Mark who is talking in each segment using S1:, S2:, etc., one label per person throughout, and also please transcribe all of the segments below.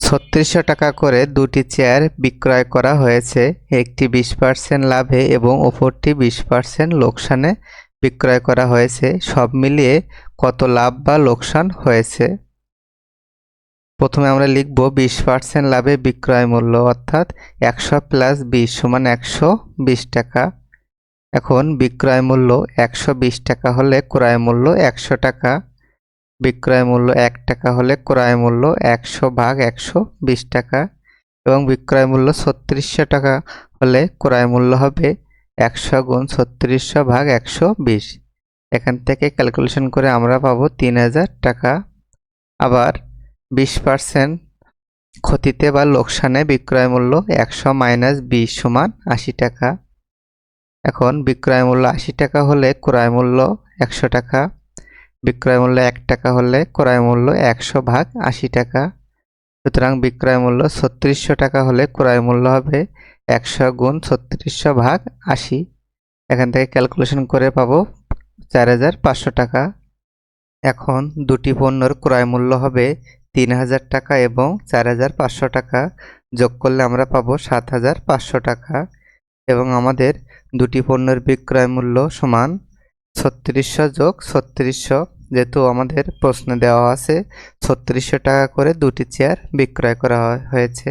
S1: ৩৬০০ টাকা করে দুটি চেয়ার বিক্রয় করা হয়েছে। একটি ২০% লাভে এবং অপরটি ২০% লোকসানে বিক্রয় করা হয়েছে। সব মিলিয়ে কত লাভ বা লোকসান হয়েছে? প্রথমে আমরা লিখব ২০% লাভে বিক্রয় মূল্য, অর্থাৎ ১০০ + ২০ = ১২০ টাকা। এখন বিক্রয় মূল্য ১২০ টাকা হলে ক্রয় মূল্য ১০০ টাকা। বিক্রয় মূল্য ১ টাকা হলে ক্রয় মূল্য ১০০/১২০ টাকা এবং বিক্রয় মূল্য ৩৬০০ টাকা হলে ক্রয় মূল্য হবে ১০০ × ৩৬০০/১২০। এখান থেকে ক্যালকুলেশন করে আমরা পাবো ৩০০০ টাকা। আবার ২০% ক্ষতিতে বা লোকসানে বিক্রয় মূল্য ১০০ - ২০ = ৮০ টাকা। এখন বিক্রয় মূল্য ৮০ টাকা হলে ক্রয় মূল্য ১০০ টাকা। বিক্রয় মূল্য ১ টাকা হলে ক্রয় মূল্য ১০০/৮০ টাকা। সুতরাং বিক্রয় মূল্য ৩৬০০ টাকা হলে ক্রয় মূল্য হবে ১০০ × ৩৬০০/৮০। এখান থেকে ক্যালকুলেশন করে পাবো ৪৫০০ টাকা। এখন দুটি পণ্যের ক্রয় মূল্য হবে ৩০০০ টাকা এবং ৪৫০০ টাকা। যোগ করলে আমরা পাবো ৭৫০০ টাকা এবং আমাদের দুটি পণ্যের বিক্রয় মূল্য সমান ৩৬০০ + ৩৬০০। যেহেতু আমাদের প্রশ্নে দেওয়া আছে ৩৬০০ টাকা করে দুটি চেয়ার বিক্রয় করা হয়েছে,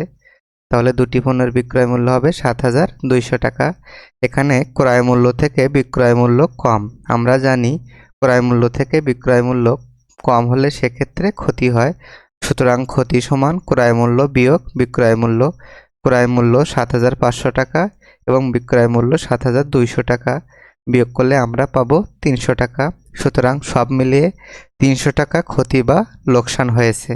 S1: তাহলে দুটি পণ্যের বিক্রয় মূল্য হবে ৭২০০ টাকা। এখানে ক্রয় মূল্য থেকে বিক্রয় মূল্য কম। আমরা জানি ক্রয় মূল্য থেকে বিক্রয় মূল্য কম হলে সেক্ষেত্রে ক্ষতি হয়। সুতরাং ক্ষতি সমান ক্রয় মূল্য বিয়োগ বিক্রয় মূল্য। ক্রয় মূল্য ৭৫০০ টাকা এবং বিক্রয় মূল্য ৭২০০ টাকা। বিয়োগ করলে আমরা পাবো ৩০০ টাকা। সুতরাং সব মিলিয়ে ৩০০ টাকা ক্ষতি বা লোকসান হয়েছে।